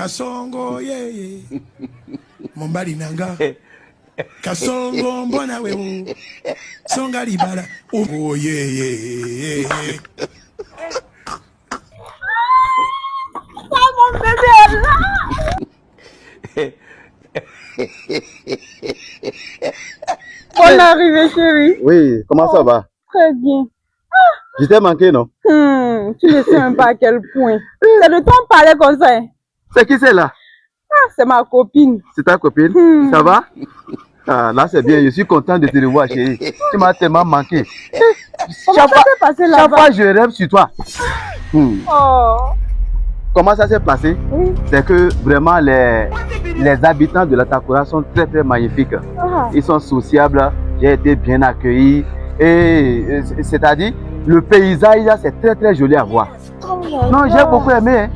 Kasongo, yeah. Mombali nanga. Kasongo, mbona wewe. Songa libala. Oh, yeah. Oh, mon bébé est là. Bonne arrivée, chérie. Oui, comment ça va? Très bien. Je t'ai manqué, non? Tu ne sais même pas à quel point. C'est de ton parler comme ça. C'est qui c'est là? Ah, c'est ma copine. C'est ta copine? Ça va? Ah, là c'est bien, je suis content de te revoir, chérie. Tu m'as tellement manqué. Comment ça s'est passé là-bas? Chaque fois, je rêve sur toi. Oh. Comment ça s'est passé? Oui. C'est que vraiment les habitants de la Takura sont très très magnifiques. Ah. Ils sont sociables, j'ai été bien accueilli. Et c'est-à-dire, le paysage là, c'est très très joli à voir. Oh, non, j'ai beaucoup aimé. Hein.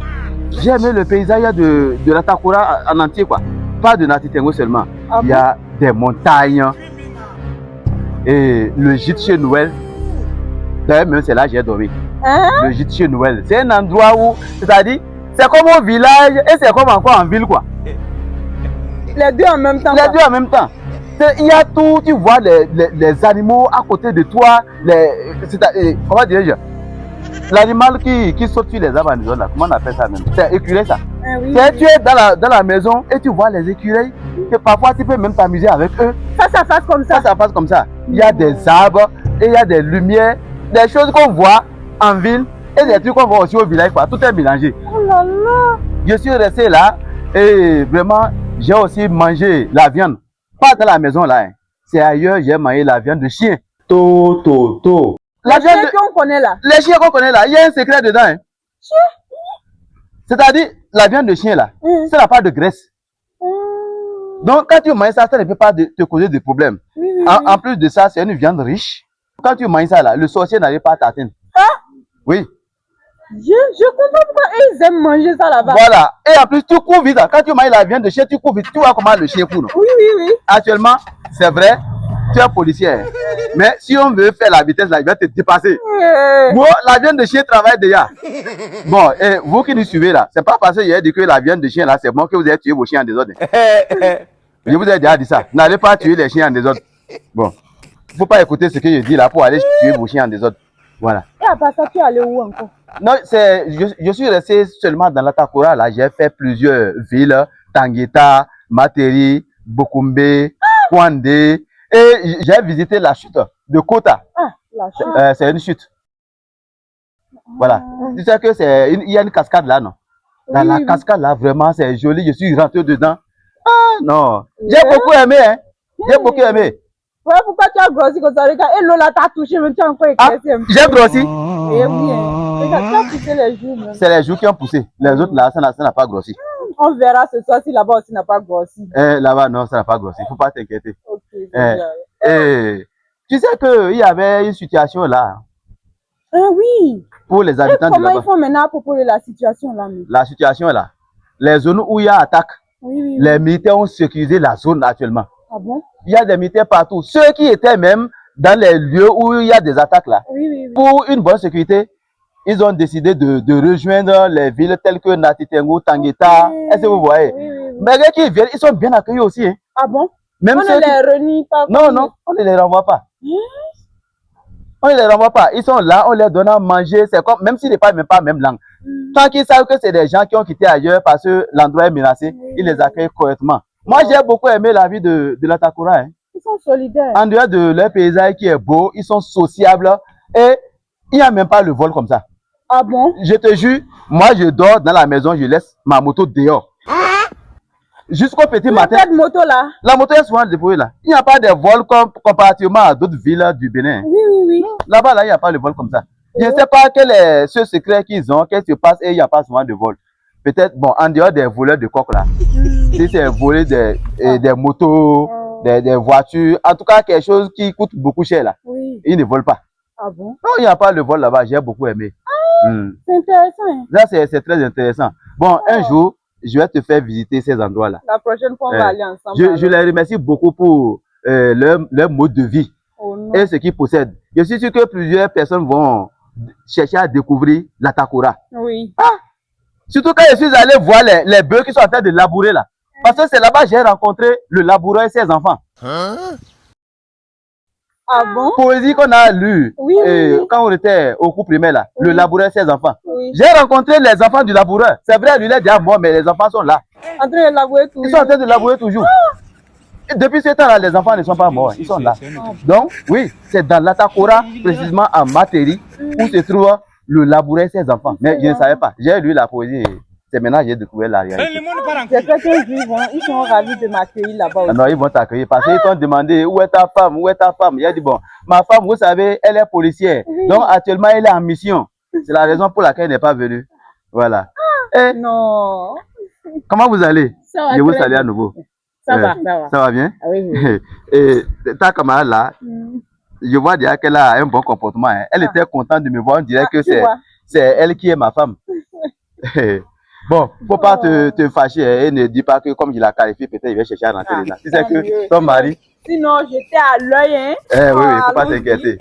J'ai aimé le paysage de la Takura en entier, quoi. Pas de Natitengo seulement. Ah, il y a des montagnes. Et le gîte chez Noël. D'ailleurs, même c'est là que j'ai dormi. Hein? Le gîte chez Noël. C'est un endroit où, c'est-à-dire, c'est comme au village et c'est comme encore en ville, quoi. Les deux en même temps. Les deux en même temps. Il y a tout, tu vois les animaux à côté de toi. Comment dirais-je? L'animal qui saute sur les arbres en zone là, comment on appelle ça même? C'est écureuil ça. Ah, oui, Tu es dans la maison et tu vois les écureuils. Et parfois tu peux même t'amuser avec eux. Ça passe comme ça. Ça passe comme ça. Il y a des arbres et il y a des lumières, des choses qu'on voit en ville et des trucs qu'on voit aussi au village, quoi. Tout est mélangé. Oh là là. Je suis resté là et vraiment j'ai aussi mangé la viande. Pas dans la maison là. Hein. C'est ailleurs, j'ai mangé la viande de chien. To. Les chiens qu'on connaît là. Les chiens qu'on connaît là, il y a un secret dedans. Hein. C'est-à-dire, la viande de chien là, ça n'a pas de graisse. Donc, quand tu manges ça, ça ne peut pas te causer de problème. En plus de ça, c'est une viande riche. Quand tu manges ça là, le sorcier n'arrive pas à t'atteindre. Ah? Oui. Je comprends pourquoi ils aiment manger ça là-bas. Voilà. Et en plus, tu cours vite. Quand tu manges la viande de chien, tu cours vite. Tu vois comment le chien court. Non? Oui. Actuellement, c'est vrai, tu es policier. Mais si on veut faire la vitesse, là, il va te dépasser. Bon, la viande de chien travaille déjà. Bon, et vous qui nous suivez là, c'est pas parce que j'ai dit que la viande de chien là, c'est bon que vous avez tué vos chiens en désordre. Je vous ai déjà dit ça. N'allez pas tuer les chiens en désordre. Bon, il ne faut pas écouter ce que je dis là pour aller tuer vos chiens en désordre. Voilà. Et après ça, tu es allé où encore? Non, je suis resté seulement dans la Takura là. J'ai fait plusieurs villes, Tangueta, Materi, Bokumbe, Kwande. Et j'ai visité la chute de Kota. Ah, la chute. C'est une chute. Voilà. Tu sais que il y a une cascade là, non? Dans la cascade là, vraiment, c'est joli. Je suis rentré dedans. Ah non. J'ai beaucoup aimé, hein. J'ai beaucoup aimé. Ouais, pourquoi tu as grossi comme ça? Regarde, et Lola t'a touché, mais tu as encore éclairci un peu. J'ai grossi. Eh oui, hein. Regarde, tu as poussé les joues. C'est les joues qui ont poussé. Les autres là, ça n'a pas grossi. On verra ce soir si là-bas aussi n'a pas grossi. Là-bas, non, ça n'a pas grossi. Il ne faut pas t'inquiéter. Ok, c'est bien. Tu sais qu'il y avait une situation là. Ah oui. Pour les habitants de là-bas. Comment ils font maintenant à propos de la situation là? La situation là. Les zones où il y a attaque, les militaires ont sécurisé la zone actuellement. Ah bon? Il y a des militaires partout. Ceux qui étaient même dans les lieux où il y a des attaques là, pour une bonne sécurité, ils ont décidé de rejoindre les villes telles que Natitengo, Tangueta. Est-ce que vous voyez? Mais les qui viennent, ils sont bien accueillis aussi. Hein. Ah bon? Même on ne les renie pas? Non, on ne les renvoie pas. On ne les renvoie pas. Ils sont là, on leur donne à manger. C'est comme, même s'ils ne parlent même pas la même langue. Tant qu'ils savent que c'est des gens qui ont quitté ailleurs parce que l'endroit est menacé, ils les accueillent correctement. Moi, j'ai beaucoup aimé la vie de la Takura. Hein. Ils sont solidaires. En dehors de leur paysage qui est beau, ils sont sociables et il n'y a même pas le vol comme ça. Ah bon? Je te jure, moi je dors dans la maison, je laisse ma moto dehors. Jusqu'au petit matin. Cette moto là? La moto est souvent déposée là. Il n'y a pas de vol comparativement à d'autres villes du Bénin. Oui. Là-bas, là, il n'y a pas de vol comme ça. Je ne sais pas quel est ce secret qu'ils ont, qu'est-ce qui se passe et il n'y a pas souvent de vol. Peut-être, bon, en dehors des voleurs de coq là. Si c'est voler des motos, des voitures, en tout cas quelque chose qui coûte beaucoup cher là. Ils ne volent pas. Ah bon? Non, il n'y a pas de vol là-bas, j'ai beaucoup aimé. C'est intéressant. Là, c'est très intéressant. Bon, un jour, je vais te faire visiter ces endroits-là. La prochaine fois, on va aller ensemble. Je les remercie beaucoup pour leur mode de vie et ce qu'ils possèdent. Je suis sûr que plusieurs personnes vont chercher à découvrir la Takura. Oui. Ah! Surtout quand je suis allé voir les bœufs qui sont en train de labourer là. Parce que c'est là-bas que j'ai rencontré le laboureur et ses enfants. Ah bon? Poésie qu'on a lue Oui, quand on était au cours primaire là. Oui. Le laboureur et ses enfants. Oui. J'ai rencontré les enfants du laboureur. C'est vrai, lui il est déjà mort, mais les enfants sont là. En train de labourer tout. Ils sont en train de labourer toujours. Et depuis ce temps-là, les enfants ne sont pas morts. Ils sont là. Donc, oui, c'est dans l'Atakora, précisément à Materi, où se trouve le laboureur et ses enfants. Mais je ne savais pas. J'ai lu la poésie. C'est maintenant que j'ai découvert la réalité. J'espère qu'ils sont ravis de m'accueillir là-bas aussi. Ah non, ils vont t'accueillir parce qu'ils t'ont demandé où est ta femme, où est ta femme. Il a dit, bon, ma femme, vous savez, elle est policière. Donc, actuellement, elle est en mission. C'est la raison pour laquelle elle n'est pas venue. Voilà. Et Non. comment vous allez? Ça va Je vous très salue bien. à nouveau. Ça va, ça va. Ça va bien? Ah oui, oui. Et ta camarade là, je vois déjà qu'elle a un bon comportement. Hein. Elle était contente de me voir. On dirait que c'est elle qui est ma femme. Bon, faut pas te fâcher et ne dis pas que comme je la qualifie, peut-être il va chercher à rentrer dedans. Si c'est que ton mari. Sinon, j'étais à l'œil, hein. Oui, faut pas t'inquiéter.